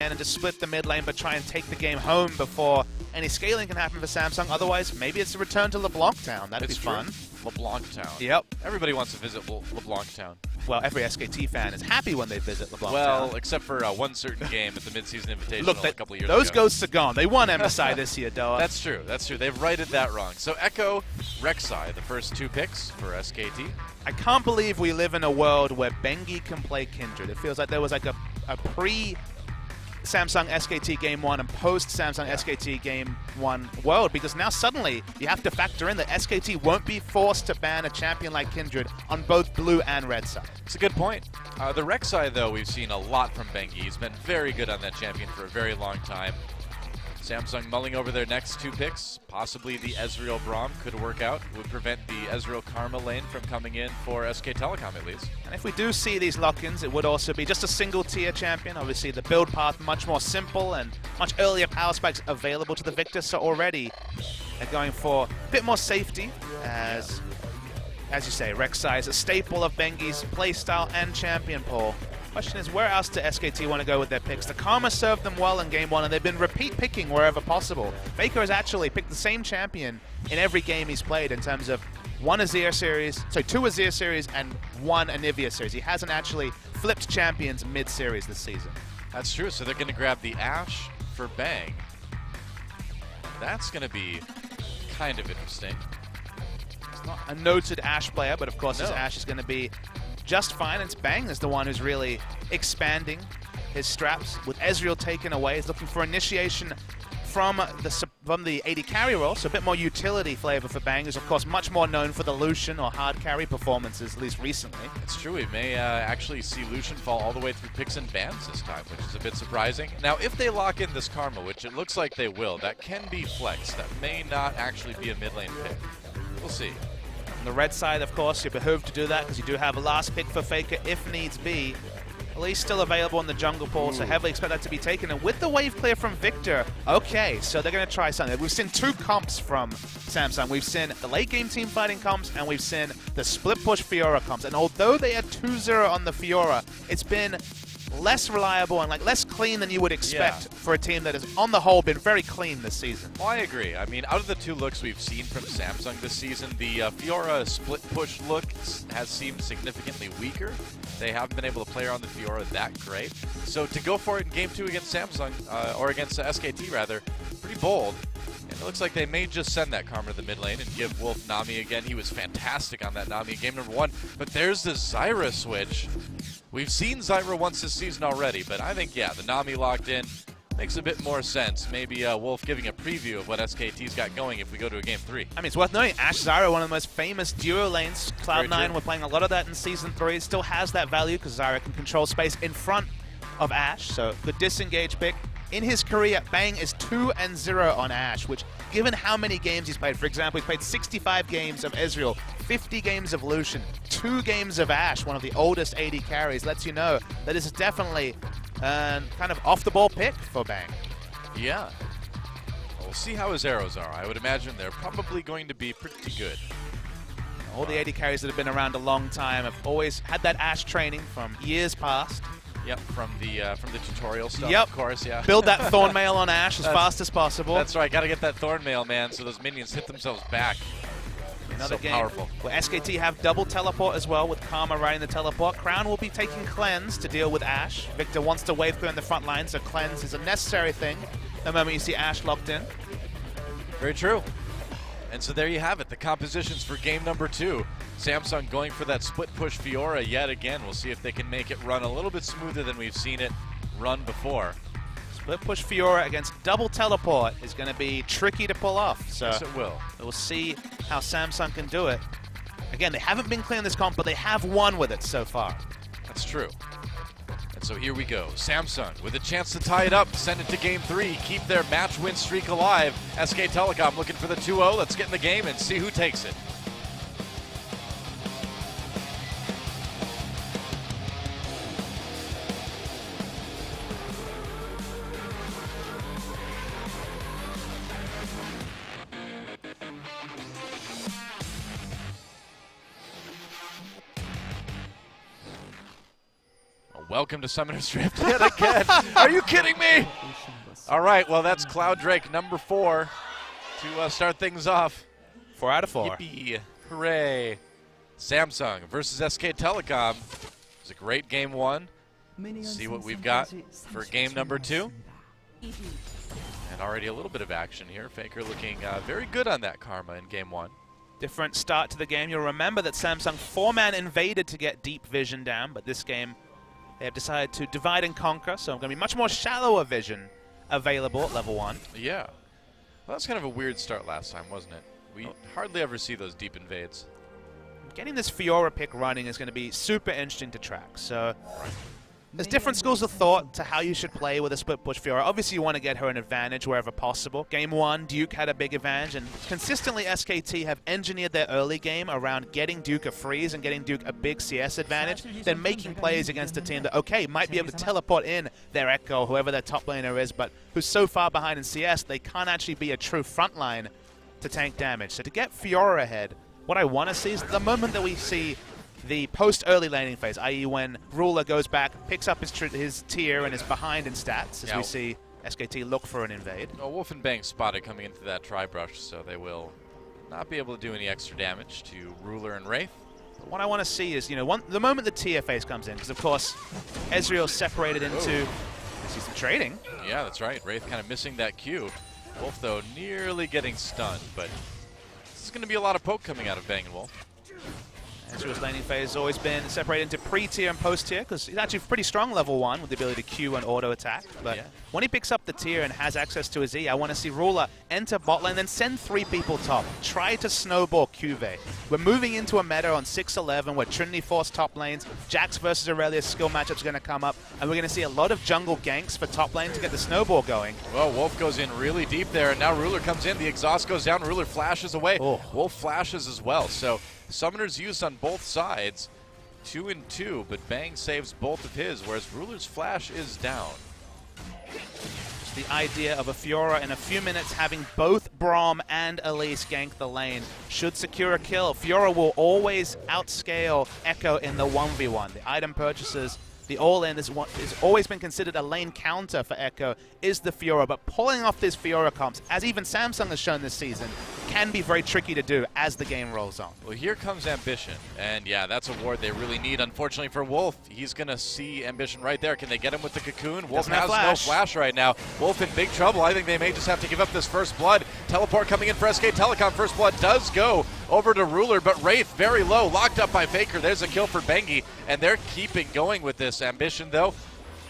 can and just split the mid lane, but try and take the game home before any scaling can happen for Samsung. Otherwise, maybe it's a return to LeBlanc Town. That'd be fun. LeBlanc Town. Yep. Everybody wants to visit LeBlanc Town. Well, every SKT fan is happy when they visit LeBlanc Town. Well, except for one certain game at the midseason invitational a couple of years ago. Those ghosts are gone. They won MSI this year, Doa. That's true. That's true. They've righted that wrong. So Ekko, Rek'Sai, the first 2 picks for SKT. I can't believe we live in a world where Bengi can play Kindred. It feels like there was like a pre-Samsung SKT Game 1 and post-Samsung SKT Game 1 world, because now suddenly you have to factor in that SKT won't be forced to ban a champion like Kindred on both blue and red side. It's a good point. The Rek'Sai, though, we've seen a lot from Bengi. He's been very good on that champion for a very long time. Samsung mulling over their next 2 picks. Possibly the Ezreal Braum could work out. Would prevent the Ezreal Karma lane from coming in for SK Telecom at least. And if we do see these lock-ins, it would also be just a single-tier champion. Obviously, the build path much more simple and much earlier power spikes available to the Viktor. So already they're going for a bit more safety as you say, Rek'Sai is a staple of Bengi's playstyle and champion pool. Question is, where else do SKT want to go with their picks? The Karma served them well in Game 1, and they've been repeat picking wherever possible. Faker has actually picked the same champion in every game he's played in terms of 2 Azir series and 1 Anivia series. He hasn't actually flipped champions mid-series this season. That's true, so they're going to grab the Ashe for Bang. That's going to be kind of interesting. He's not a noted Ashe player, but of course his Ashe is going to be just fine. It's Bang is the one who's really expanding his straps. With Ezreal taken away, he's looking for initiation from the AD carry role, so a bit more utility flavor for Bang, who's of course much more known for the Lucian or hard carry performances, at least recently. It's true, we may actually see Lucian fall all the way through picks and bans this time, which is a bit surprising. Now, if they lock in this Karma, which it looks like they will, that can be flexed. That may not actually be a mid lane pick. We'll see. On the red side, of course, you're behooved to do that because you do have a last pick for Faker if needs be. Elise still available in the jungle pool, so heavily expect that to be taken. And with the wave clear from Viktor, okay, so they're going to try something. We've seen 2 comps from Samsung. We've seen the late game team fighting comps, and we've seen the split push Fiora comps. And although they had 2-0 on the Fiora, it's been less reliable and less clean than you would expect for a team that has, on the whole, been very clean this season. Well, I agree. I mean, out of the 2 looks we've seen from Samsung this season, the Fiora split push look has seemed significantly weaker. They haven't been able to play around the Fiora that great. So to go for it in Game 2 against Samsung, or against SKT rather, pretty bold. And it looks like they may just send that Karma to the mid lane and give Wolf Nami again. He was fantastic on that Nami in Game number 1. But there's the Zyra switch. We've seen Zyra once this season already, but I think, yeah, the Nami locked in makes a bit more sense. Maybe Wolf giving a preview of what SKT's got going if we go to a Game 3. I mean, it's worth noting, Ashe Zyra, one of the most famous duo lanes. Cloud9, we're playing a lot of that in Season 3. It still has that value because Zyra can control space in front of Ashe, so good disengage pick. In his career, Bang is 2-0 on Ashe, which, given how many games he's played, for example, he's played 65 games of Ezreal, 50 games of Lucian, 2 games of Ashe, one of the oldest AD carries, lets you know that this is definitely kind of off-the-ball pick for Bang. Yeah. We'll see how his arrows are. I would imagine they're probably going to be pretty good. All the AD carries that have been around a long time have always had that Ashe training from years past. Yep, from the tutorial stuff, of course, yeah. Build that Thornmail on Ashe as fast as possible. That's right, gotta get that Thornmail, man, so those minions hit themselves back. Another so game powerful. Where SKT have double teleport as well, with Karma riding the teleport. Crown will be taking Cleanse to deal with Ashe. Viktor wants to wave clear in the front line, so Cleanse is a necessary thing the moment you see Ashe locked in. Very true. And so there you have it, the compositions for game number 2. Samsung going for that split push Fiora yet again. We'll see if they can make it run a little bit smoother than we've seen it run before. Split push Fiora against double teleport is going to be tricky to pull off. So yes, it will. We'll see how Samsung can do it. Again, they haven't been clear in this comp, but they have won with it so far. That's true. And so here we go. Samsung with a chance to tie it up, send it to game 3, keep their match win streak alive. SK Telecom looking for the 2-0. Let's get in the game and see who takes it. welcome to Summoner's Rift yet again. Are you kidding me? All right, well, that's Cloud Drake number 4 to start things off. 4 out of 4. Yippee. Hooray. Samsung versus SK Telecom. It was a great game 1. See what we've got for game number 2. And already a little bit of action here. Faker looking very good on that Karma in game 1. Different start to the game. You'll remember that Samsung 4-man invaded to get deep vision down, but this game they have decided to divide and conquer, so I'm going to be much more shallower vision available at level 1. Yeah. Well, that's kind of a weird start last time, wasn't it? We hardly ever see those deep invades. Getting this Fiora pick running is going to be super interesting to track. So there's different schools of thought to how you should play with a split push Fiora. Obviously, you want to get her an advantage wherever possible. Game 1, Duke had a big advantage, and consistently SKT have engineered their early game around getting Duke a freeze and getting Duke a big CS advantage, then making plays against a team that, okay, might be able to teleport in their Ekko, whoever their top laner is, but who's so far behind in CS, they can't actually be a true frontline to tank damage. So to get Fiora ahead, what I want to see is the moment that we see the post-early laning phase, i.e. when Ruler goes back, picks up his tier and is behind in stats, as we see SKT look for an invade. Oh, Wolf and Bang spotted coming into that tri-brush, so they will not be able to do any extra damage to Ruler and Wraith. But what I want to see is, the moment the tier phase comes in, because of course, Ezreal's separated into... I see some trading. Yeah, that's right. Wraith kind of missing that Q. Wolf, though, nearly getting stunned, but this is going to be a lot of poke coming out of Bang and Wolf. Ezreal's laning phase has always been separated into pre-tier and post-tier, because he's actually pretty strong level 1 with the ability to Q and auto-attack. But when he picks up the tier and has access to his E, I want to see Ruler enter bot lane, then send 3 people top. Try to snowball CuVee. We're moving into a meta on 6-11 where Trinity force top lanes, Jax versus Aurelius skill matchups are going to come up, and we're going to see a lot of jungle ganks for top lane to get the snowball going. Well, Wolf goes in really deep there, and now Ruler comes in. The exhaust goes down. Ruler flashes away. Oh. Wolf flashes as well. So Summoners used on both sides, 2 and 2, but Bang saves both of his, whereas Ruler's flash is down. Just the idea of a Fiora in a few minutes having both Braum and Elise gank the lane should secure a kill. Fiora will always outscale Ekko in the 1v1. The item purchases, the all-in is what has always been considered a lane counter for Ekko is the Fiora, but pulling off these Fiora comps, as even Samsung has shown this season, can be very tricky to do as the game rolls on. Well, here comes Ambition, and yeah, that's a ward they really need. Unfortunately for Wolf, he's going to see Ambition right there. Can they get him with the Cocoon? Wolf has no flash right now. Wolf in big trouble. I think they may just have to give up this first blood. Teleport coming in for SK Telecom. First blood does go over to Ruler, but Wraith very low, locked up by Faker. There's a kill for Bengi, and they're keeping going with this. Ambition, though,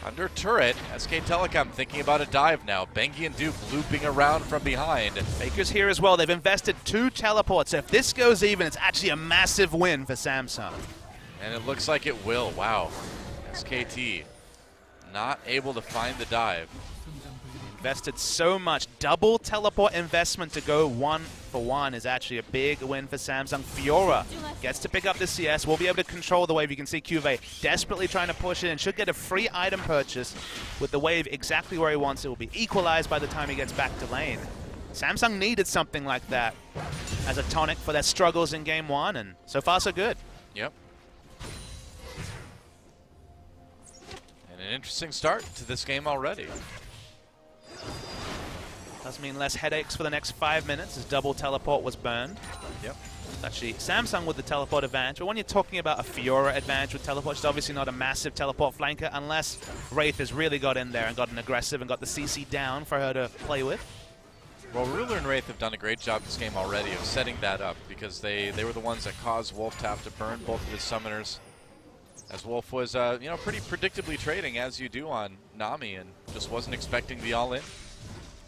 under turret. SK Telecom thinking about a dive now. Bengi and Duke looping around from behind. Faker's here as well. They've invested 2 teleports. If this goes even, it's actually a massive win for Samsung. And it looks like it will. Wow. SKT not able to find the dive. Invested so much. Double teleport investment to go 1-for-1 is actually a big win for Samsung. Fiora gets to pick up the CS. We'll be able to control the wave. You can see CuVee desperately trying to push it and should get a free item purchase with the wave exactly where he wants it. Will be equalized by the time he gets back to lane. Samsung needed something like that as a tonic for their struggles in game 1, and so far so good. Yep. And an interesting start to this game already. Does mean less headaches for the next 5 minutes as double teleport was burned. Yep. Actually, Samsung with the teleport advantage, but when you're talking about a Fiora advantage with teleport, it's obviously not a massive teleport flanker unless Wraith has really got in there and gotten aggressive and got the CC down for her to play with. Well, Ruler and Wraith have done a great job this game already of setting that up because they were the ones that caused Wolf to have to burn both of his summoners. As Wolf was, pretty predictably trading as you do on Nami and just wasn't expecting the all-in.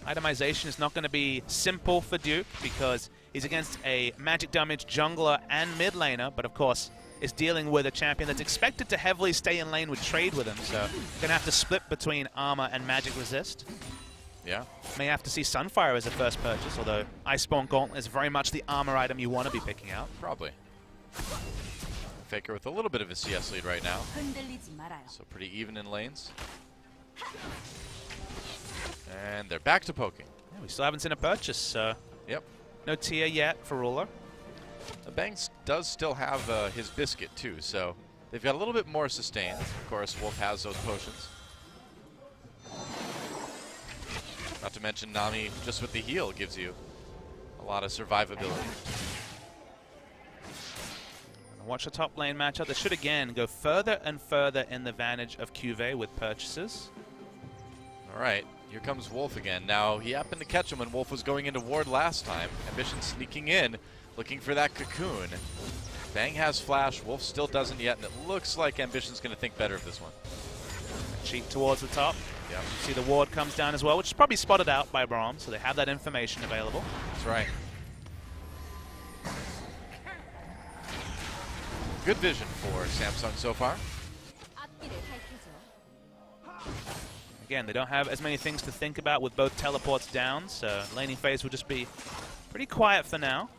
Itemization is not going to be simple for Duke because he's against a magic damage jungler and mid laner, but of course is dealing with a champion that's expected to heavily stay in lane with trade with him, so going to have to split between armor and magic resist. Yeah. May have to see Sunfire as a first purchase, although Iceborne Gauntlet is very much the armor item you want to be picking out. Probably. Faker with a little bit of a CS lead right now, so pretty even in lanes. And they're back to poking. Yeah, we still haven't seen a purchase, so yep. No tier yet for Ruler. The Banks does still have his biscuit too, so They've got a little bit more sustain. Of course, Wolf has those potions. Not to mention Nami, just with the heal, gives you a lot of survivability. Watch the top lane matchup. They should again go further and further in the advantage of CuVee with purchases. All right, here comes Wolf again. Now, he happened to catch him when Wolf was going into ward last time. Ambition sneaking in, looking for that cocoon. Bang has flash, Wolf still doesn't yet, and it looks like Ambition's going to think better of this one. Cheat towards the top. Yeah. You see the ward comes down as well, which is probably spotted out by Braum, so they have that information available. That's right. Good vision for Samsung so far. Again, they don't have as many things to think about with both teleports down, so laning phase will just be pretty quiet for now.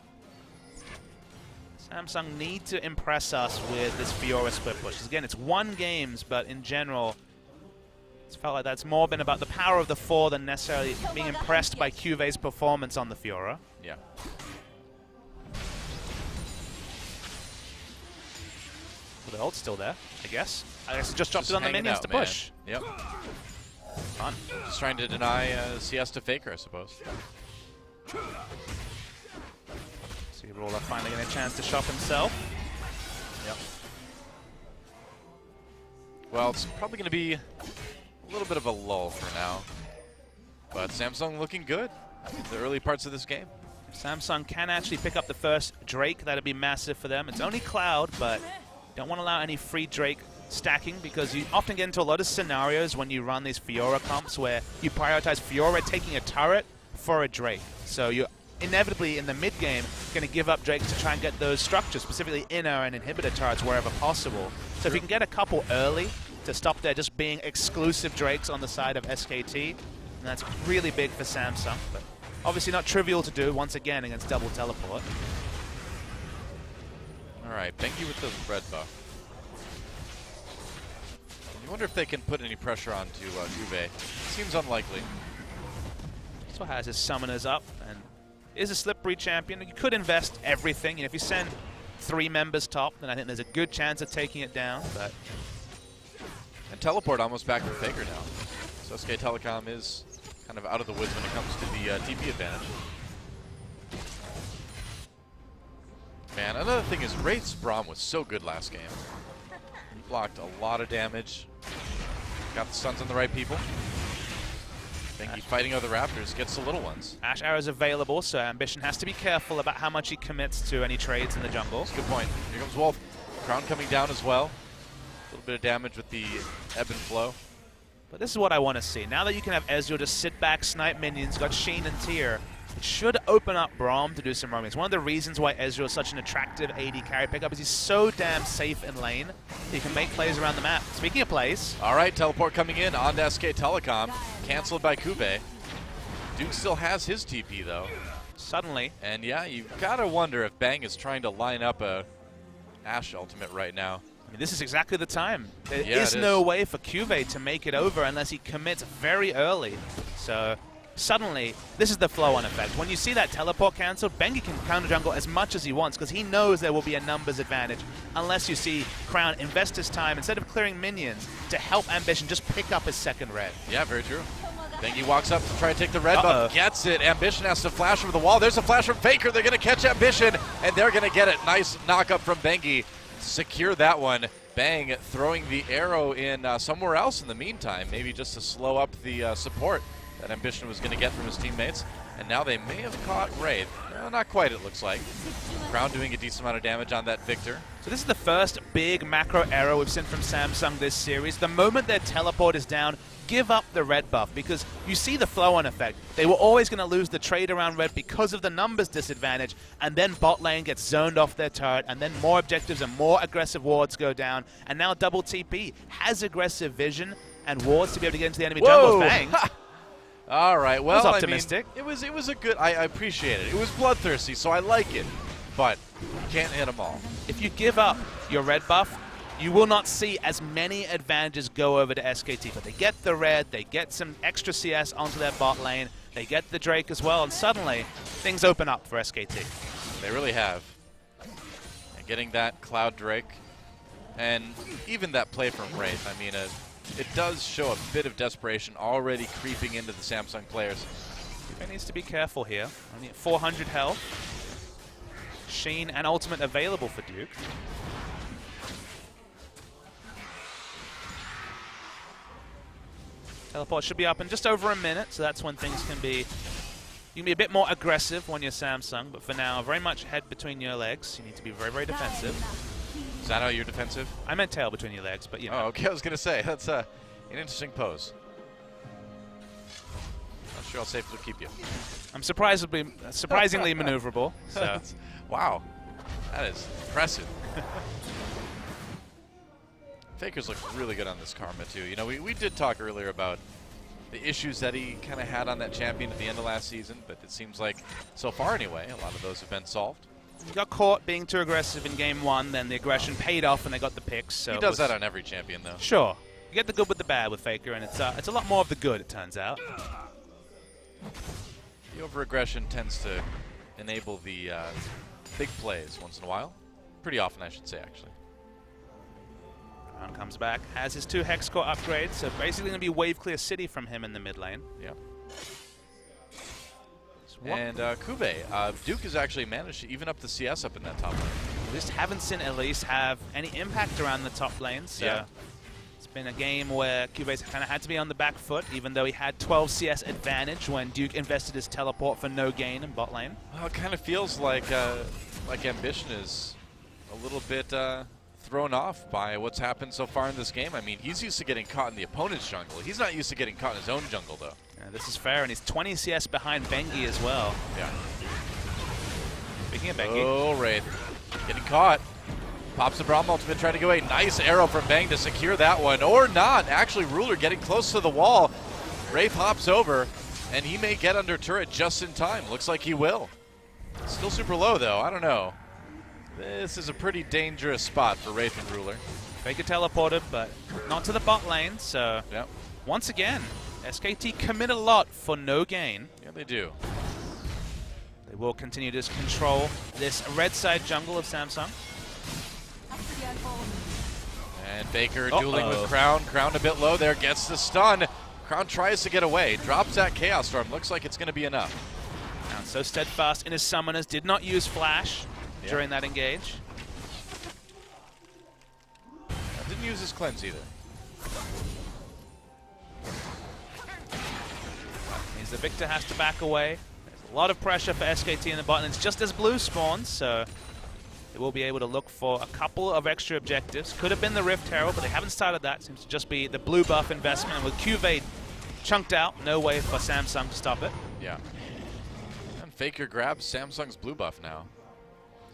Samsung need to impress us with this Fiora split push. Again, it's 1 game, but in general, it's felt like that's more been about the power of the 4 than necessarily being impressed by CuVee's performance on the Fiora. Yeah. Well, the ult's still there, I guess. I guess it just dropped it on the minions to push. Yep. Fun. Just trying to deny CS to Faker, I suppose. Sivir finally getting a chance to shop himself. Yep. Well, it's probably going to be a little bit of a lull for now. But Samsung looking good in the early parts of this game. If Samsung can actually pick up the first Drake, that'd be massive for them. It's only Cloud, but don't want to allow any free Drake stacking because you often get into a lot of scenarios when you run these Fiora comps where you prioritize Fiora taking a turret for a Drake. So you're inevitably in the mid game going to give up Drakes to try and get those structures, specifically inner and inhibitor turrets wherever possible. So if you can get a couple early to stop there just being exclusive Drakes on the side of SKT, and that's really big for Samsung, but obviously not trivial to do once again against double teleport. All right, Bengi with the red buff. I wonder if they can put any pressure onto CuVee. Seems unlikely. Also has his summoners up and is a slippery champion. You could invest everything. You know, if you send 3 members top, then I think there's a good chance of taking it down. But and teleport almost back to Faker now. So SK Telecom is kind of out of the woods when it comes to the TP advantage. Man, another thing is Wraith's Braum was so good last game. He blocked a lot of damage. Got the stuns on the right people. Bengi fighting other Raptors, gets the little ones. Ashe arrows available, so Ambition has to be careful about how much he commits to any trades in the jungle. That's a good point. Here comes Wolf. Crown coming down as well. A little bit of damage with the ebb and flow. But this is what I want to see. Now that you can have Ezreal just sit back, snipe minions, got Jhin and Tyr, it should open up Braum to do some roaming. It's one of the reasons why Ezreal is such an attractive AD carry pickup is he's so damn safe in lane. He can make plays around the map. Speaking of plays. All right, teleport coming in onto SK Telecom. Canceled by CuVee. Duke still has his TP though. Suddenly. And yeah, you've got to wonder if Bang is trying to line up a Ashe ultimate right now. I mean, this is exactly the time. There is no way for CuVee to make it over unless he commits very early. So suddenly, this is the flow-on effect. When you see that teleport cancelled, Bengi can counter jungle as much as he wants because he knows there will be a numbers advantage unless you see Crown invest his time, instead of clearing minions, to help Ambition just pick up his second red. Yeah, very true. Bengi walks up to try to take the red buff, gets it. Ambition has to flash over the wall. There's a flash from Faker. They're going to catch Ambition, and they're going to get it. Nice knock up from Bengi. Secure that one. Bang throwing the arrow in somewhere else in the meantime, maybe just to slow up the support that Ambition was going to get from his teammates. And now they may have caught Wraith. No, not quite, it looks like. Crown doing a decent amount of damage on that Viktor. So this is the first big macro error we've seen from Samsung this series. The moment their teleport is down, give up the red buff because you see the flow-on effect. They were always going to lose the trade around red because of the numbers disadvantage, and then bot lane gets zoned off their turret, and then more objectives and more aggressive wards go down, and now double TP has aggressive vision and wards to be able to get into the enemy jungle. Bang! All right, well, I was optimistic. I mean, it was a good. I appreciate it. It was bloodthirsty, so I like it, but you can't hit them all. If you give up your red buff, you will not see as many advantages go over to SKT. But they get the red, they get some extra CS onto their bot lane, they get the Drake as well, and suddenly things open up for SKT. They really have. And getting that Cloud Drake And even that play from Wraith, I mean, it does show a bit of desperation already creeping into the Samsung players. He needs to be careful here. Only at 400 health. Jhin and ultimate available for Duke. Teleport should be up in just over a minute, so that's when things can be... You can be a bit more aggressive when you're Samsung, but for now, very much head between your legs. You need to be very, very defensive. Is that how you're defensive? I meant tail between your legs, but you know. Oh, okay, I was going to say, that's an interesting pose. Not sure how safe it'll keep you. I'm surprisingly maneuverable. So. Wow, that is impressive. Faker's look really good on this Karma, too. You know, we did talk earlier about the issues that he kind of had on that champion at the end of last season, but it seems like, so far anyway, a lot of those have been solved. He got caught being too aggressive in game one, then the aggression paid off and they got the picks. So he does that on every champion, though. Sure. You get the good with the bad with Faker, and it's a lot more of the good, it turns out. The over-aggression tends to enable the big plays once in a while. Pretty often, I should say, actually. Braum comes back, has his 2 Hex Core upgrades, so basically going to be wave clear city from him in the mid lane. Yep. And CuVee, Duke has actually managed to even up the CS up in that top lane. We just haven't seen Elise have any impact around the top lane, so yeah. It's been a game where CuVee's kind of had to be on the back foot, even though he had 12 CS advantage when Duke invested his teleport for no gain in bot lane. Well, it kind of feels like Ambition is a little bit thrown off by what's happened so far in this game. I mean, he's used to getting caught in the opponent's jungle. He's not used to getting caught in his own jungle, though. Yeah, this is fair, and he's 20 CS behind Bengi as well. Yeah. Speaking of Bengi. Oh, Wraith. Getting caught. Pops the Braum ultimate, trying to go a nice arrow from Bang to secure that one. Or not. Actually, Ruler getting close to the wall. Wraith hops over, and he may get under turret just in time. Looks like he will. Still super low, though. I don't know. This is a pretty dangerous spot for Wraith and Ruler. Faker teleported, but not to the bot lane, so yep. Once again, SKT commit a lot for no gain. Yeah, they do. They will continue to control this red side jungle of Samsung. And Faker dueling with Crown. Crown a bit low there, gets the stun. Crown tries to get away, drops that Chaos Storm. Looks like it's going to be enough. Crown so steadfast in his summoners, did not use Flash during that engage. Didn't use his cleanse either. Means the Viktor has to back away. There's a lot of pressure for SKT in the bot, and it's just as blue spawns, so they will be able to look for a couple of extra objectives. Could have been the Rift Herald, but they haven't started that. Seems to just be the blue buff investment, and with CuVee chunked out, no way for Samsung to stop it. Yeah. And Faker grabs Samsung's blue buff now.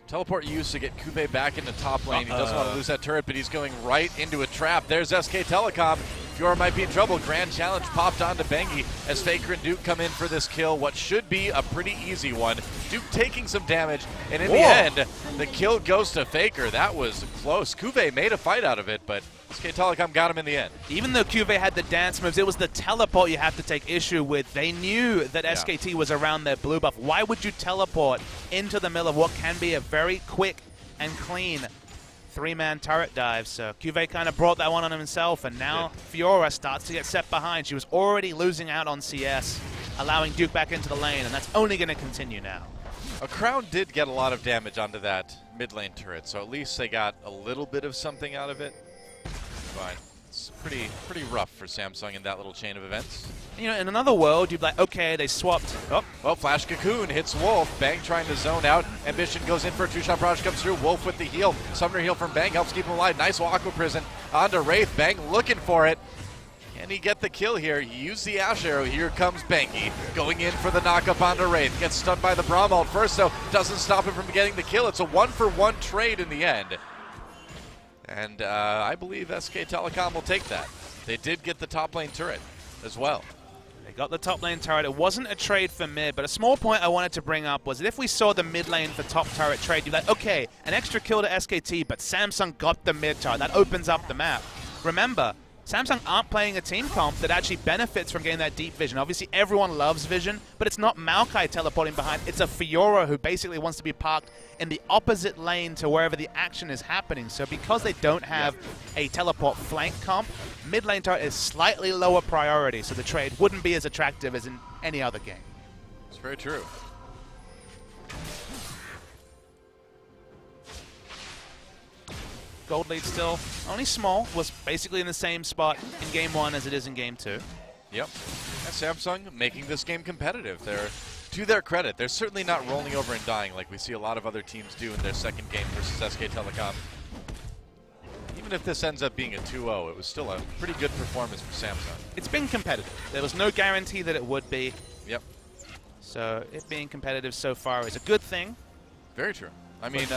Teleport used to get CuVee back into top lane. He doesn't want to lose that turret, but he's going right into a trap. There's SK Telecom. Fiora might be in trouble. Grand challenge popped onto Bengi as Faker and Duke come in for this kill. What should be a pretty easy one. Duke taking some damage, and in the end, the kill goes to Faker. That was close. CuVee made a fight out of it, but SK Telecom got him in the end. Even though CuVee had the dance moves, it was the teleport you have to take issue with. They knew that SKT was around their blue buff. Why would you teleport into the middle of what can be a very quick and clean 3-man turret dive? So CuVee kind of brought that one on himself, and now Fiora starts to get set behind. She was already losing out on CS, allowing Duke back into the lane, and that's only going to continue now. A Crown did get a lot of damage onto that mid lane turret, so at least they got a little bit of something out of it. But it's pretty rough for Samsung in that little chain of events. You know, in another world, you'd be like, okay, they swapped. Oh. Well, Flash Cocoon hits Wolf. Bang trying to zone out. Ambition goes in for a 2-shot barrage, comes through. Wolf with the heal. Summoner heal from Bang helps keep him alive. Nice Aqua Prison onto Wraith. Bang looking for it. Can he get the kill here? He used the Ashe arrow. Here comes Bengi going in for the knockup onto Wraith. Gets stunned by the Braum ult first, though. Doesn't stop him from getting the kill. It's a 1-for-1 trade in the end. And I believe SK Telecom will take that. They did get the top lane turret as well. They got the top lane turret. It wasn't a trade for mid, but a small point I wanted to bring up was that if we saw the mid lane for top turret trade, you'd be like, okay, an extra kill to SKT, but Samsung got the mid turret. That opens up the map. Remember, Samsung aren't playing a team comp that actually benefits from getting that deep vision. Obviously, everyone loves vision, but it's not Maokai teleporting behind. It's a Fiora who basically wants to be parked in the opposite lane to wherever the action is happening. So because they don't have a teleport flank comp, mid lane turret is slightly lower priority, so the trade wouldn't be as attractive as in any other game. It's very true. Gold lead still only small, was basically in the same spot in game 1 as it is in game 2. Yep. And Samsung making this game competitive. They're, to their credit, they're certainly not rolling over and dying like we see a lot of other teams do in their second game versus SK Telecom. Even if this ends up being a 2-0, it was still a pretty good performance from Samsung. It's been competitive. There was no guarantee that it would be. Yep. So it being competitive so far is a good thing. Very true. I mean,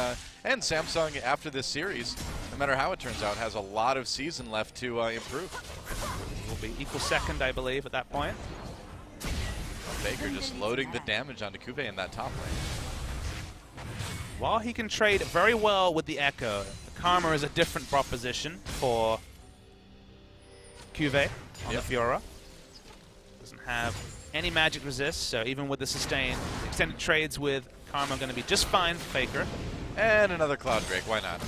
and Samsung, after this series, no matter how it turns out, has a lot of season left to improve. Will be equal second, I believe, at that point. Faker just loading the damage onto CuVee in that top lane. While he can trade very well with the Ekko, the Karma is a different proposition for CuVee on the Fiora. Doesn't have any magic resist, so even with the sustained extended trades with Karma going to be just fine for Faker. And another Cloud Drake, why not?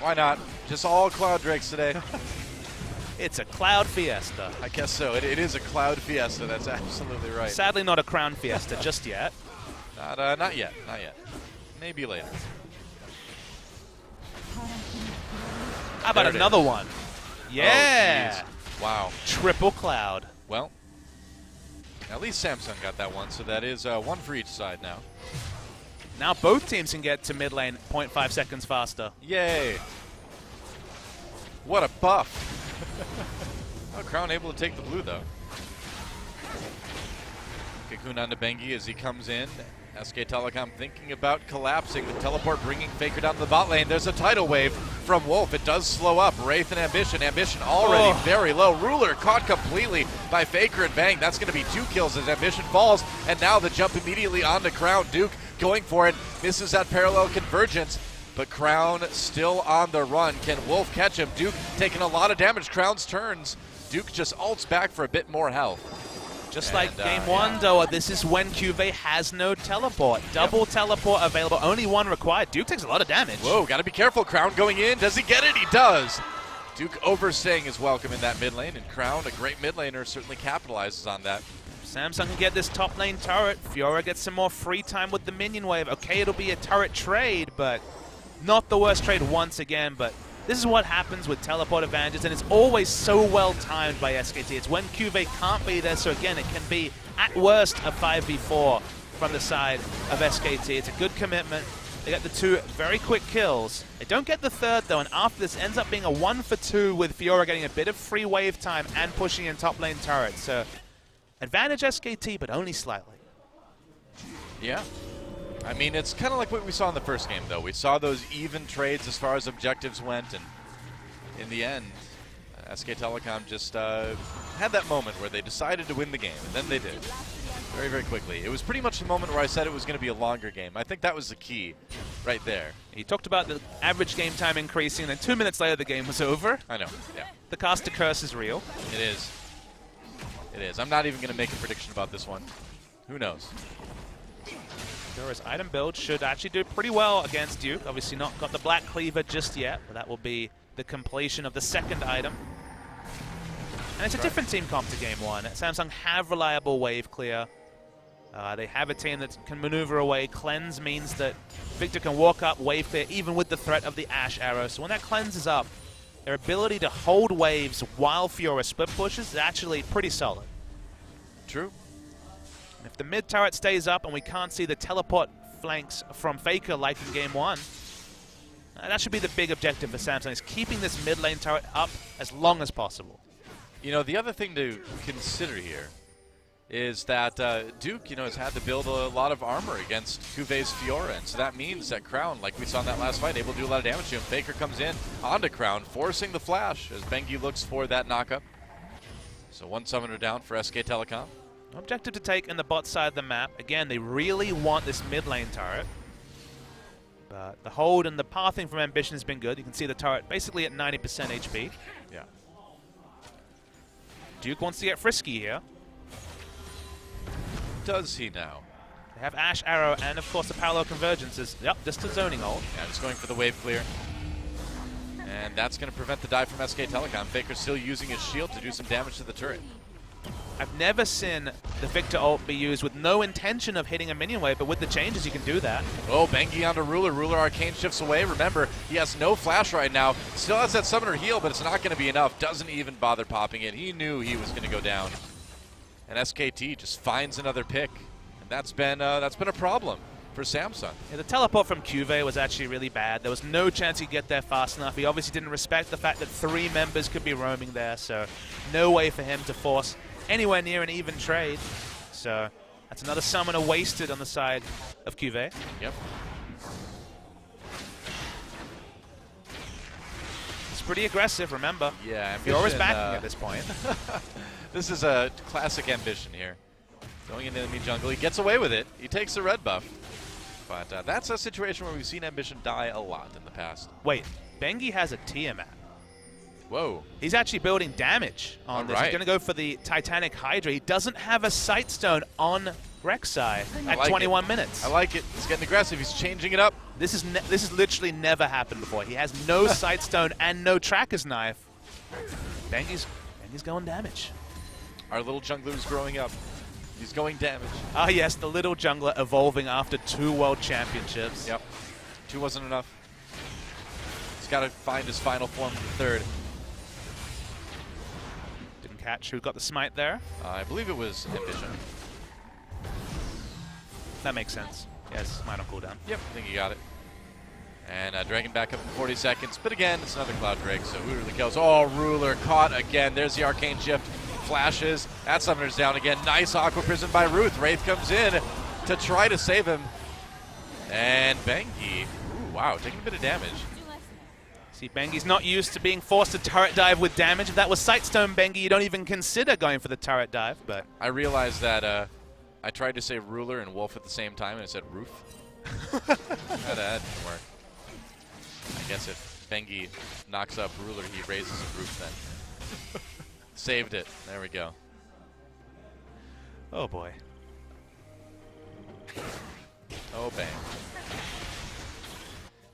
Why not? Just all Cloud Drakes today. It's a Cloud Fiesta. I guess so. It is a Cloud Fiesta, that's absolutely right. Sadly not a Crown Fiesta just yet. Not yet, not yet. Maybe later. How about another one? Yeah! Oh, wow. Triple Cloud. Well, at least Samsung got that one, so that is one for each side now. Now both teams can get to mid lane 0.5 seconds faster. Yay! What a buff! Oh, Crown able to take the blue though. Cocoon onto Bengi as he comes in. SK Telecom thinking about collapsing. The teleport bringing Faker down to the bot lane. There's a tidal wave from Wolf. It does slow up. Wraith and Ambition. Ambition already very low. Ruler caught completely by Faker and Bang. That's going to be 2 kills as Ambition falls. And now the jump immediately onto Crown. Duke going for it. Misses that parallel convergence. But Crown still on the run. Can Wolf catch him? Duke taking a lot of damage. Crown's turns. Duke just ults back for a bit more health. Just like game 1, though, this is when CuVee has no teleport. Double teleport available, only one required. Duke takes a lot of damage. Whoa, gotta be careful. Crown going in. Does he get it? He does. Duke overstaying his welcome in that mid lane, and Crown, a great mid laner, certainly capitalizes on that. Samsung can get this top lane turret. Fiora gets some more free time with the minion wave. Okay, it'll be a turret trade, but not the worst trade once again. But this is what happens with teleport advantages, and it's always so well timed by SKT. It's when CuVee can't be there, so again, it can be, at worst, a 5v4 from the side of SKT. It's a good commitment. They get the 2 very quick kills. They don't get the 3rd, though, and after this ends up being a 1 for 2 with Fiora getting a bit of free wave time and pushing in top lane turrets. So, advantage SKT, but only slightly. Yeah. I mean, it's kind of like what we saw in the first game, though. We saw those even trades as far as objectives went, and in the end, SK Telecom just had that moment where they decided to win the game, and then they did. Very, very quickly. It was pretty much the moment where I said it was going to be a longer game. I think that was the key right there. He talked about the average game time increasing, and then 2 minutes later the game was over. I know, yeah. The caster curse is real. It is. It is. I'm not even going to make a prediction about this one. Who knows? Fiora's item build should actually do pretty well against Duke. Obviously not got the Black Cleaver just yet, but that will be the completion of the 2nd item. And it's a different team comp to game 1. Samsung have reliable wave clear. They have a team that can maneuver away. Cleanse means that Viktor can walk up, wave clear, even with the threat of the Ashe arrow. So when that cleanses up, their ability to hold waves while Fiora split pushes is actually pretty solid. True. If the mid turret stays up and we can't see the teleport flanks from Faker like in game 1, that should be the big objective for Samsung, is keeping this mid lane turret up as long as possible. You know, the other thing to consider here is that Duke, has had to build a lot of armor against CuVee's Fiora, and so that means that Crown, like we saw in that last fight, able to do a lot of damage to him. Faker comes in onto Crown, forcing the flash as Bengi looks for that knockup. So 1 summoner down for SK Telecom. Objective to take in the bot side of the map. Again, they really want this mid lane turret. But the hold and the pathing from Ambition has been good. You can see the turret basically at 90% HP. Yeah. Duke wants to get frisky here. Does he now? They have Ashe, Arrow, and of course the parallel convergences. Yep, just a zoning ult. Yeah, just going for the wave clear. And that's going to prevent the dive from SK Telecom. Faker's still using his shield to do some damage to the turret. I've never seen the Viktor ult be used with no intention of hitting a minion wave, but with the changes you can do that. Oh, Bengi onto Ruler. Ruler arcane shifts away. Remember, he has no flash right now. Still has that summoner heal, but it's not going to be enough. Doesn't even bother popping it. He knew he was going to go down. And SKT just finds another pick. And that's been a problem for Samsung. Yeah, the teleport from CuVee was actually really bad. There was no chance he'd get there fast enough. He obviously didn't respect the fact that 3 members could be roaming there, so no way for him to force anywhere near an even trade. So that's another summoner wasted on the side of CuVee. Yep. It's pretty aggressive, remember. Yeah, Fiora's backing at this point. This is a classic ambition here. Going into enemy jungle, he gets away with it. He takes the red buff. But that's a situation where we've seen ambition die a lot in the past. Wait, Bengi has a Tiamat. Whoa. He's actually building damage on this. He's going to go for the Titanic Hydra. He doesn't have a Sight Stone on Rek'Sai at 21 minutes. I like it. He's getting aggressive. He's changing it up. This is literally never happened before. He has no Sight Stone and no Tracker's Knife. Bengi's going damage. Our little jungler is growing up. He's going damage. Ah, yes, the little jungler evolving after 2 world championships. Yep. 2 wasn't enough. He's got to find his final form for the 3rd. Didn't catch who got the smite there. I believe it was Ambition. That makes sense. Yes, smite on cooldown. Yep, I think he got it. And Dragon back up in 40 seconds. But again, it's another Cloud Drake, so who really goes? Oh, Ruler caught again. There's the Arcane Shift. Flashes. That summoner's down again. Nice Aqua Prison by Ruth. Wraith comes in to try to save him. And Bengi, ooh, wow, taking a bit of damage. See, Bengi's not used to being forced to turret dive with damage. If that was Sightstone Bengi, you don't even consider going for the turret dive. But I realized that I tried to say Ruler and Wolf at the same time, and it said Roof. that didn't work. I guess if Bengi knocks up Ruler, he raises a Roof then. Saved it. There we go. Oh boy. Oh bang.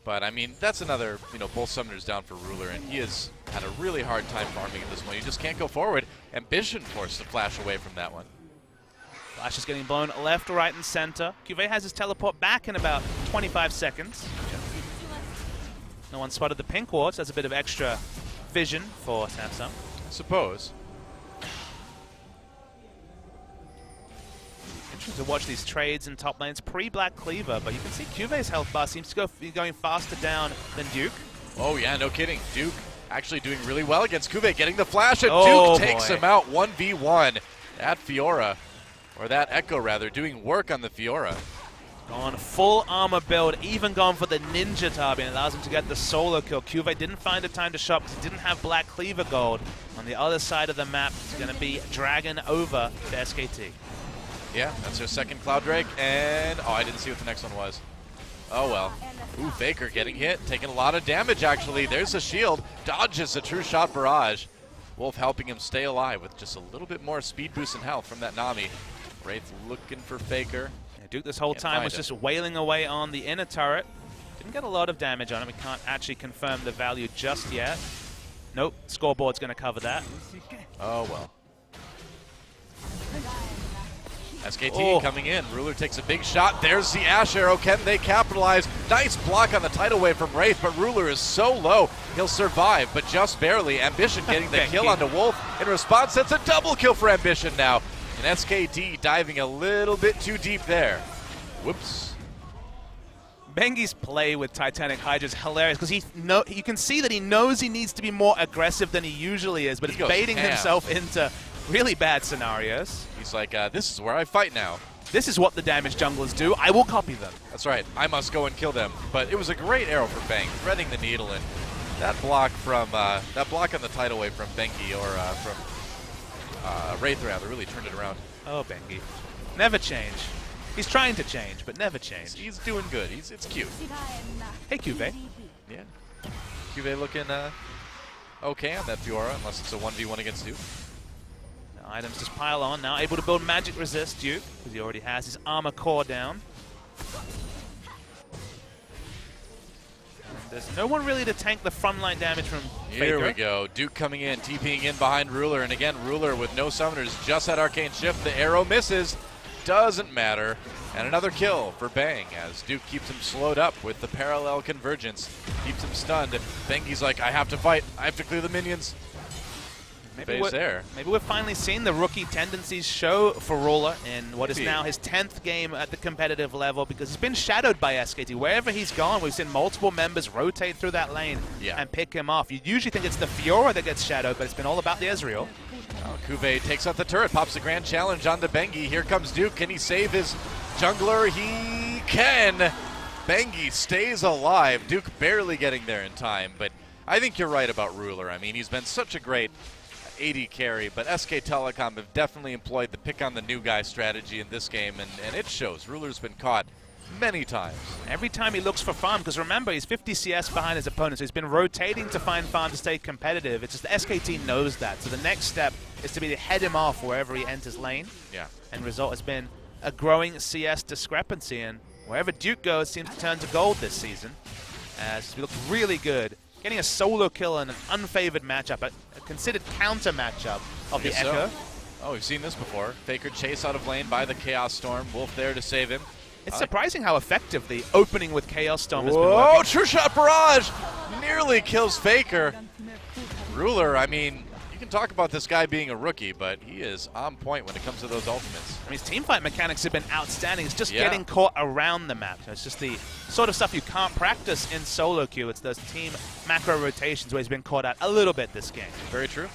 But I mean, that's another, both summoners down for Ruler, and he has had a really hard time farming at this point. He just can't go forward. Ambition forced to flash away from that one. Flash is getting blown left, right, and center. CuVee has his teleport back in about 25 seconds. Yeah. No one spotted the pink wards. That's a bit of extra vision for Samsung. Suppose. Interesting to watch these trades in top lanes pre-Black Cleaver, but you can see CuVee's health bar seems to be going faster down than Duke. Oh yeah, no kidding. Duke actually doing really well against CuVee, getting the flash, and Duke takes him out 1v1. That Fiora, or that Ekko rather, doing work on the Fiora. Gone full armor build, even gone for the Ninja Tabi, and allows him to get the solo kill. CuVee didn't find a time to shop because he didn't have Black Cleaver gold. On the other side of the map, it's going to be Dragon over to SKT. Yeah, that's their second Cloud Drake, and oh, I didn't see what the next one was. Oh well. Ooh, Faker getting hit, taking a lot of damage actually. There's a shield, dodges a true shot barrage. Wolf helping him stay alive with just a little bit more speed boost and health from that Nami. Wraith looking for Faker. Yeah, Duke this whole time was just wailing away on the inner turret. Didn't get a lot of damage on him. We can't actually confirm the value just yet. Nope, scoreboard's going to cover that. Oh well. SKT coming in. Ruler takes a big shot. There's the Ashe arrow. Can they capitalize? Nice block on the tidal wave from Wraith, but Ruler is so low. He'll survive, but just barely. Ambition getting the kill onto Wolf. In response, that's a double kill for Ambition now. And SKT diving a little bit too deep there. Whoops. Bengi's play with Titanic Hydra is hilarious because you can see that he knows he needs to be more aggressive than he usually is, but he's baiting himself into really bad scenarios. He's like, this is where I fight now. This is what the damage junglers do. I will copy them. That's right. I must go and kill them. But it was a great arrow from Bang, threading the needle, and that block from that block on the tidal wave from Bengi or from Wraith rather really turned it around. Oh, Bengi, never change. He's trying to change, but never change. He's doing good. It's cute. Hey, CuVee. Yeah. CuVee looking okay on that Fiora, unless it's a 1v1 against Duke. The items just pile on now, able to build magic resist Duke, because he already has his armor core down. And there's no one really to tank the frontline damage from Here Faker. we go. Duke coming in, TPing in behind Ruler, and again, Ruler with no summoners, just had Arcane Shift. The arrow misses, doesn't matter. And another kill for Bang as Duke keeps him slowed up with the parallel convergence, keeps him stunned. Bengi's like, I have to fight, I have to clear the minions. Maybe we're finally seeing the rookie tendencies show for Ruler in what is now his 10th game at the competitive level, because he's been shadowed by SKT. Wherever he's gone, we've seen multiple members rotate through that lane and pick him off. You usually think it's the Fiora that gets shadowed, but it's been all about the Ezreal. Oh, CuVee takes out the turret, pops the grand challenge onto Bengi. Here comes Duke. Can he save his jungler? He can. Bengi stays alive. Duke barely getting there in time, but I think you're right about Ruler. I mean, he's been such a great AD carry, but SK Telecom have definitely employed the pick on the new guy strategy in this game, and it shows. Ruler's been caught many times. Every time he looks for farm, because remember, he's 50 CS behind his opponent, so he's been rotating to find farm to stay competitive. It's just the SKT knows that, so the next step is to be to head him off wherever he enters lane. Yeah. And result has been a growing CS discrepancy, and wherever Duke goes seems to turn to gold this season, as we look really good. Getting a solo kill in an unfavored matchup, a considered counter matchup of the Ekko. Oh, we've seen this before. Faker chase out of lane by the Chaos Storm. Wolf there to save him. It's surprising how effective the opening with Chaos Storm has been working. Oh, True Shot Barrage! Nearly kills Faker. Ruler, I mean, you can talk about this guy being a rookie, but he is on point when it comes to those ultimates. I mean, his teamfight mechanics have been outstanding. It's just getting caught around the map. It's just the sort of stuff you can't practice in solo queue. It's those team macro rotations where he's been caught out a little bit this game. Very true.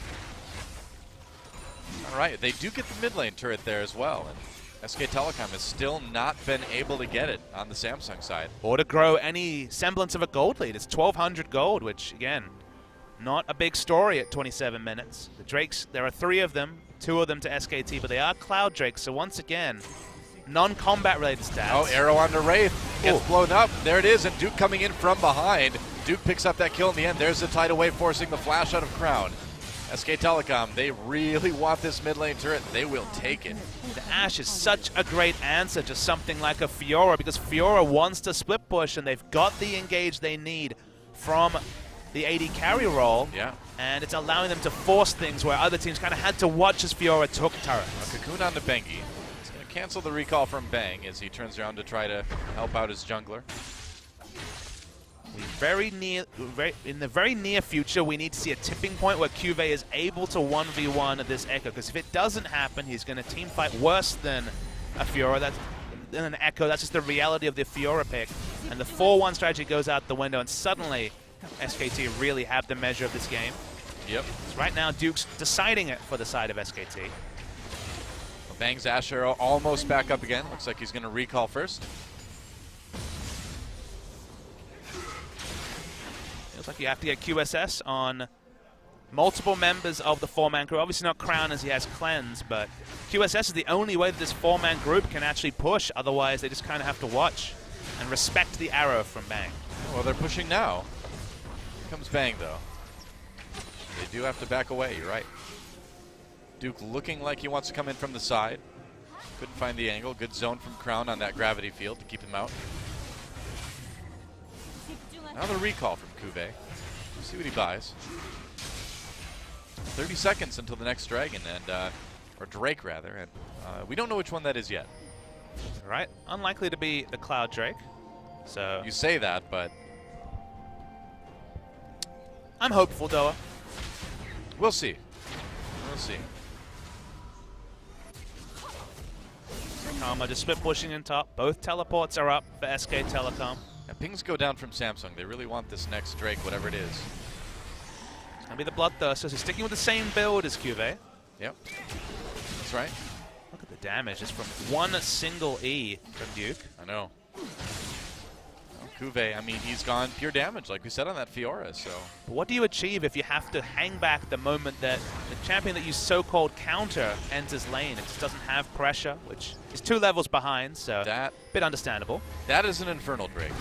All right, they do get the mid lane turret there as well. And SK Telecom has still not been able to get it on the Samsung side. Or to grow any semblance of a gold lead. It's 1,200 gold, which, again, not a big story at 27 minutes. The Drakes, there are 3 of them, 2 of them to SKT, but they are Cloud Drakes, so once again, non-combat related stats. Oh, arrow onto Wraith. Gets blown up. There it is, and Duke coming in from behind. Duke picks up that kill in the end. There's the tidal wave forcing the flash out of Crown. SK Telecom, they really want this mid lane turret. They will take it. The Ashe is such a great answer to something like a Fiora, because Fiora wants to split push, and they've got the engage they need from the AD carry role. Yeah. And it's allowing them to force things where other teams kind of had to watch as Fiora took turrets. A cocoon on to Bengi. He's going to cancel the recall from Bang as he turns around to try to help out his jungler. In the very near future, we need to see a tipping point where CuVee is able to 1v1 this Ekko, because if it doesn't happen, he's going to team fight worse than a Fiora, than an Ekko. That's just the reality of the Fiora pick. And the 4-1 strategy goes out the window, and suddenly SKT really have the measure of this game. Yep. So right now, Duke's deciding it for the side of SKT. Well, Bang's Ashe arrow almost back up again. Looks like he's going to recall first. Feels like you have to get QSS on multiple members of the 4-man crew. Obviously not Crown as he has Cleanse, but QSS is the only way that this 4-man group can actually push. Otherwise, they just kind of have to watch and respect the arrow from Bang. Well, they're pushing now. Here comes Bang, though. They do have to back away, you're right. Duke looking like he wants to come in from the side. Couldn't find the angle. Good zone from Crown on that gravity field to keep him out. Another recall from CuVee. Let's see what he buys. 30 seconds until the next dragon, and or Drake rather, and we don't know which one that is yet. Right, unlikely to be the Cloud Drake. So you say that, but I'm hopeful, Doa. We'll see. We'll see. Karma just split pushing in top. Both teleports are up for SK Telecom. And pings go down from Samsung. They really want this next Drake, whatever it is. It's going to be the Bloodthirster. So sticking with the same build as CuVee. Yep. That's right. Look at the damage just from one single E from Duke. I know. CuVee, I mean, he's gone pure damage, like we said on that Fiora, so. But what do you achieve if you have to hang back the moment that the champion that you so-called counter enters lane? It just doesn't have pressure, which is 2 levels behind, so a bit understandable. That is an Infernal Drake.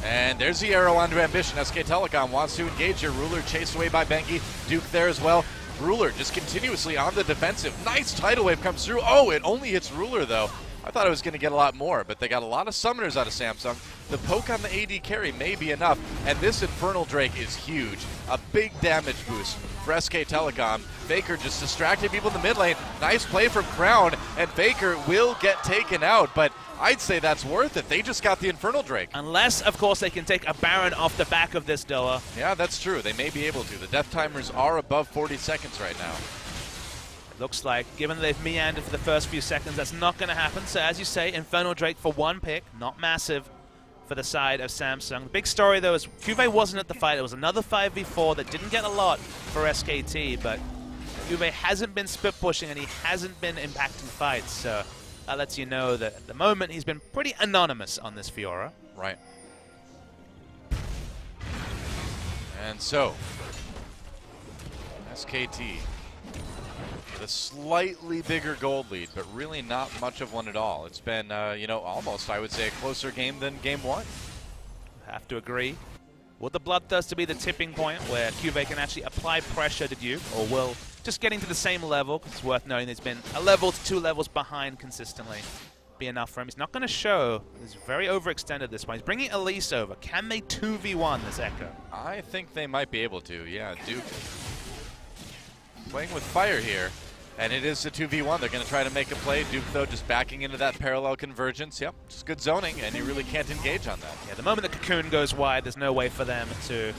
And there's the arrow onto Ambition. SK Telecom wants to engage here. Ruler chased away by Bengi. Duke there as well. Ruler just continuously on the defensive. Nice tidal wave comes through. Oh, it only hits Ruler though. I thought I was going to get a lot more, but they got a lot of summoners out of Samsung. The poke on the AD carry may be enough, and this Infernal Drake is huge. A big damage boost for SK Telecom. Faker just distracted people in the mid lane. Nice play from Crown, and Faker will get taken out, but I'd say that's worth it. They just got the Infernal Drake. Unless, of course, they can take a Baron off the back of this Doa. Yeah, that's true. They may be able to. The death timers are above 40 seconds right now. Looks like, given they've meandered for the first few seconds, that's not going to happen. So as you say, Infernal Drake for one pick, not massive for the side of Samsung. The big story, though, is CuVee wasn't at the fight. It was another 5v4 that didn't get a lot for SKT, but CuVee hasn't been split pushing and he hasn't been impacting fights. So that lets you know that at the moment he's been pretty anonymous on this Fiora. Right. And so, SKT. A slightly bigger gold lead, but really not much of one at all. It's been, you know, almost, I would say, a closer game than game one. Have to agree. Will the Bloodthirster be the tipping point where CuVee can actually apply pressure to Duke, or will just getting to the same level, because it's worth noting he's been a level to 2 levels behind consistently, be enough for him? He's not going to show. He's very overextended this one. He's bringing Elise over. Can they 2v1 this Ekko? I think they might be able to, yeah. Duke playing with fire here. And it is a 2v1. They're going to try to make a play. Duke, though, just backing into that parallel convergence. Yep, just good zoning, and you really can't engage on that. Yeah, the moment the Cocoon goes wide, there's no way for them to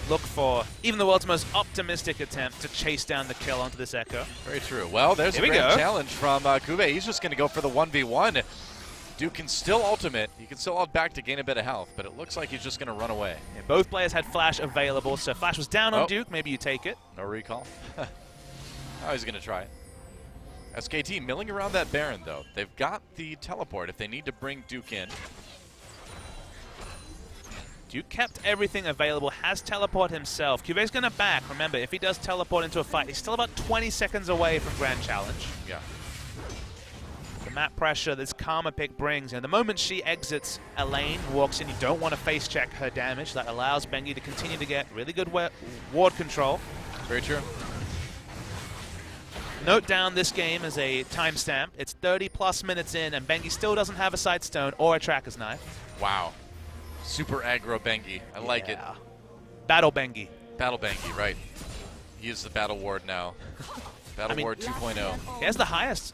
look for even the world's most optimistic attempt to chase down the kill onto this Ekko. Very true. Well, there's a grand challenge from CuVee. He's just going to go for the 1v1. Duke can still ultimate. He can still ult back to gain a bit of health, but it looks like he's just going to run away. Yeah, both players had Flash available, so Flash was down on Duke. Maybe you take it. No recall. Oh, he's going to try it. SKT milling around that Baron, though. They've got the teleport if they need to bring Duke in. Duke kept everything available, has teleport himself. CuVee's going to back. Remember, if he does teleport into a fight, he's still about 20 seconds away from Grand Challenge. Yeah. The map pressure this Karma pick brings, and the moment she exits a lane, walks in, you don't want to face check her damage. That allows Bengi to continue to get really good ward control. Very true. Note down this game as a timestamp. It's 30+ minutes in, and Bengi still doesn't have a Sightstone or a Tracker's Knife. Wow. Super aggro Bengi. I like it. Battle Bengi. Battle Bengi, right. He is the Battle Ward now. Battle Ward 2.0. He has the highest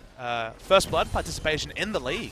First Blood participation in the league.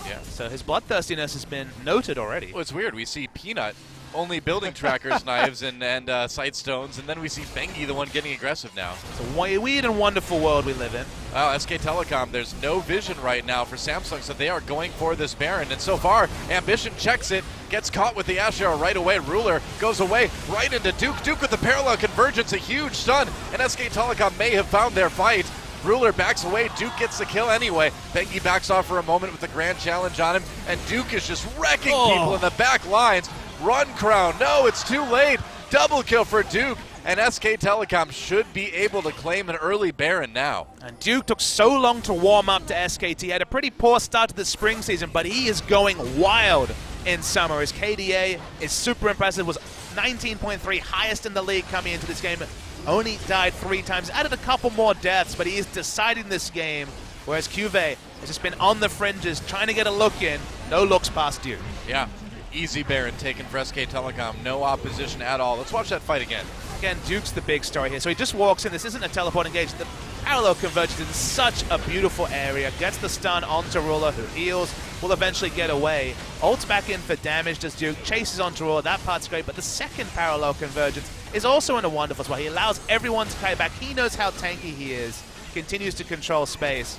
Yeah. So his bloodthirstiness has been noted already. Well, it's weird. We see Peanut only building Tracker's Knives and Sightstones, and then we see Bengi, the one getting aggressive now. It's a weird and wonderful world we live in. Wow, SK Telecom, there's no vision right now for Samsung, so they are going for this Baron. And so far, Ambition checks it, gets caught with the Ashe right away. Ruler goes away right into Duke. Duke with the parallel convergence, a huge stun, and SK Telecom may have found their fight. Ruler backs away, Duke gets the kill anyway. Bengi backs off for a moment with the grand challenge on him, and Duke is just wrecking people in the back lines. Run, Crown. No, it's too late. Double kill for Duke, and SK Telecom should be able to claim an early Baron now. And Duke took so long to warm up to SKT. He had a pretty poor start to the spring season, but he is going wild in summer. His KDA is super impressive, was 19.3, highest in the league coming into this game. Only died 3 times, added a couple more deaths, but he is deciding this game, whereas CuVee has just been on the fringes, trying to get a look in. No looks past Duke. Yeah, easy Baron taken for SK Telecom. No opposition at all. Let's watch that fight again. Again, Duke's the big story here. So he just walks in. This isn't a teleport engage. The parallel converges in such a beautiful area. Gets the stun onto Ruler, who heals. Will eventually get away. Ults back in for damage. Does Duke. Chases onto Ruler. That part's great. But the second parallel convergence is also in a wonderful spot. He allows everyone to kite back. He knows how tanky he is. Continues to control space.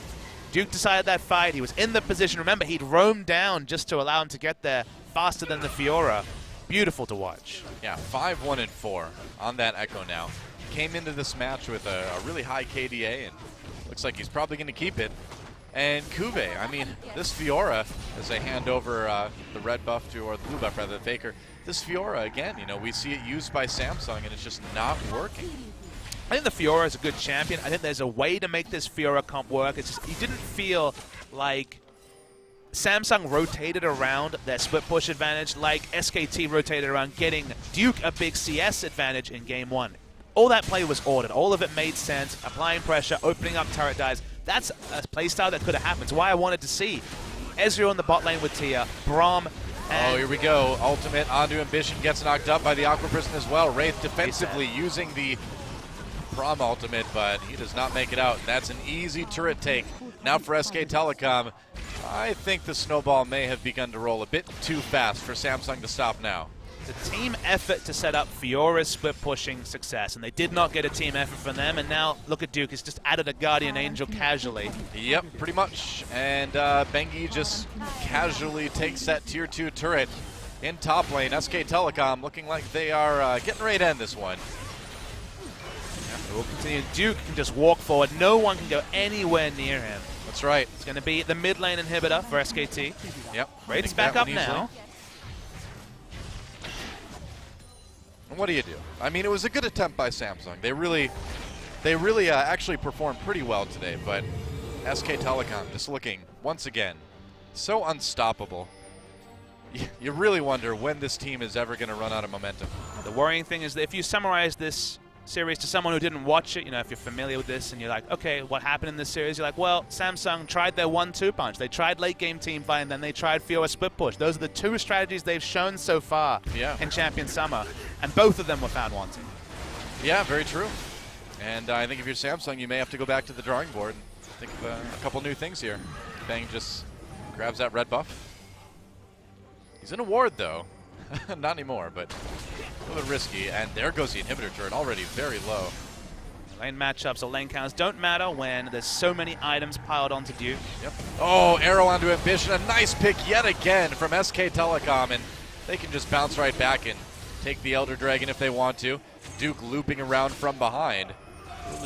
Duke decided that fight. He was in the position. Remember, he'd roamed down just to allow him to get there faster than the Fiora. Beautiful to watch. Yeah, 5-1-4 on that Ekko now. Came into this match with a really high KDA, and looks like he's probably going to keep it. And CuVee, I mean, this Fiora, as they hand over the red buff to, or the blue buff rather, the Faker, this Fiora, again, you know, we see it used by Samsung, and it's just not working. I think the Fiora is a good champion. I think there's a way to make this Fiora comp work. It's just, you didn't feel like Samsung rotated around their split push advantage like SKT rotated around getting Duke a big CS advantage in game 1. all that play was ordered. All of it made sense. Applying pressure, opening up turret dives. That's a playstyle that could have happened. It's why I wanted to see Ezreal in the bot lane with Tia, Braum. Oh, here we go. Ultimate onto Ambition gets knocked up by the Aqua Prison as well. Wraith defensively using the Braum ultimate, but he does not make it out. And that's an easy turret take. Now for SK Telecom, I think the snowball may have begun to roll a bit too fast for Samsung to stop now. The team effort to set up Fiora's split pushing success, and they did not get a team effort from them, and now look at Duke, he's just added a Guardian Angel casually. Yep, pretty much, and Bengi just casually takes that tier 2 turret in top lane. SK Telecom looking like they are getting ready to end this one. We'll continue. Duke can just walk forward, no one can go anywhere near him. That's right. It's going to be the mid lane inhibitor for SKT. Yep. Wraith's back up now. What do you do? I mean, it was a good attempt by Samsung. They really actually performed pretty well today, but SK Telecom just looking, once again, so unstoppable. You really wonder when this team is ever going to run out of momentum. The worrying thing is that if you summarize this series to someone who didn't watch it, you know, if you're familiar with this and you're like, okay, what happened in this series? You're like, well, Samsung tried their 1-2 punch. They tried late game team fight, and then they tried Fiora split push. Those are the two strategies they've shown so far in Champion Summer, and both of them were found wanting. Yeah, very true. And I think if you're Samsung, you may have to go back to the drawing board and think of a couple new things here. Bang just grabs that red buff. He's in a ward, though. Not anymore, but a little bit risky. And there goes the inhibitor turret, already very low. Lane matchups or lane counts don't matter when there's so many items piled onto Duke. Yep. Oh, arrow onto Ambition. A nice pick yet again from SK Telecom, and they can just bounce right back and take the Elder Dragon if they want to. Duke looping around from behind,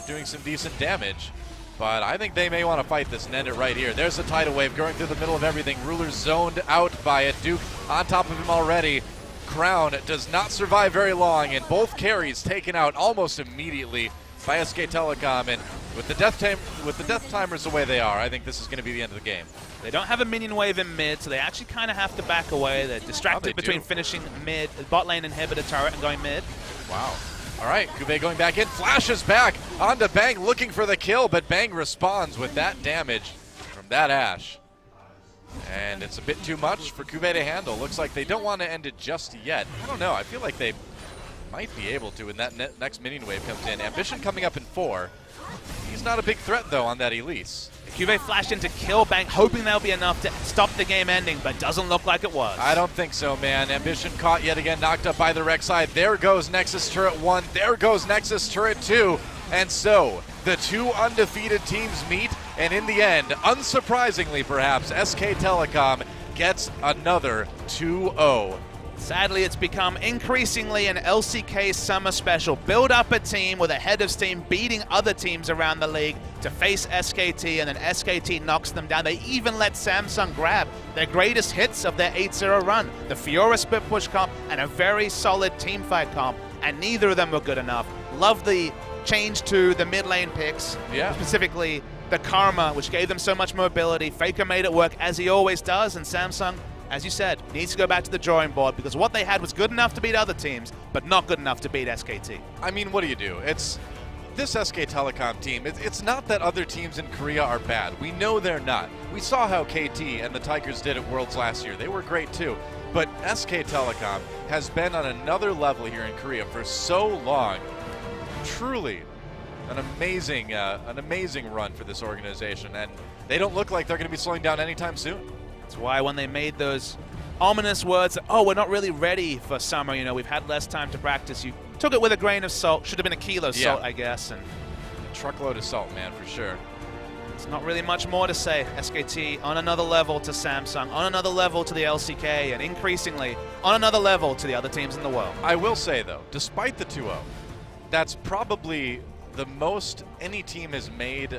doing some decent damage. But I think they may want to fight this and end it right here. There's the tidal wave going through the middle of everything. Ruler zoned out by it. Duke on top of him already. Crown does not survive very long, and both carries taken out almost immediately by SK Telecom. And with the death timers the way they are, I think this is going to be the end of the game. They don't have a minion wave in mid, so they actually kind of have to back away. They're distracted between finishing mid, bot lane inhibitor turret, and going mid. Wow. All right, CuVee going back in, flashes back onto Bang, looking for the kill, but Bang responds with that damage from that Ashe. And it's a bit too much for CuVee to handle. Looks like they don't want to end it just yet. I don't know, I feel like they might be able to when that next minion wave comes in. Ambition coming up in 4. He's not a big threat, though, on that Elise. CuVee flashed in to kill Bang, hoping that'll be enough to stop the game ending, but doesn't look like it was. I don't think so, man. Ambition caught yet again, knocked up by the Rek'Sai. There goes Nexus Turret 1. There goes Nexus Turret 2. And so, the two undefeated teams meet, and in the end, unsurprisingly perhaps, SK Telecom gets another 2-0. Sadly, it's become increasingly an LCK summer special. Build up a team with a head of steam beating other teams around the league to face SKT, and then SKT knocks them down. They even let Samsung grab their greatest hits of their 8-0 run, the Fiora split push comp and a very solid team fight comp, and neither of them were good enough. Love the change to the mid lane picks, specifically the Karma, which gave them so much mobility. Faker made it work as he always does, and Samsung, as you said, needs to go back to the drawing board because what they had was good enough to beat other teams, but not good enough to beat SKT. I mean, what do you do? It's this SK Telecom team. It's not that other teams in Korea are bad. We know they're not. We saw how KT and the Tigers did at Worlds last year. They were great too. But SK Telecom has been on another level here in Korea for so long. Truly an amazing run for this organization, and they don't look like they're going to be slowing down anytime soon. That's why when they made those ominous words, oh, we're not really ready for summer, you know, we've had less time to practice, you took it with a grain of salt. Should have been a kilo of salt, I guess. And a truckload of salt, man, for sure. It's not really much more to say. SKT on another level to Samsung, on another level to the LCK, and increasingly on another level to the other teams in the world. I will say, though, despite the 2-0, that's probably the most any team has made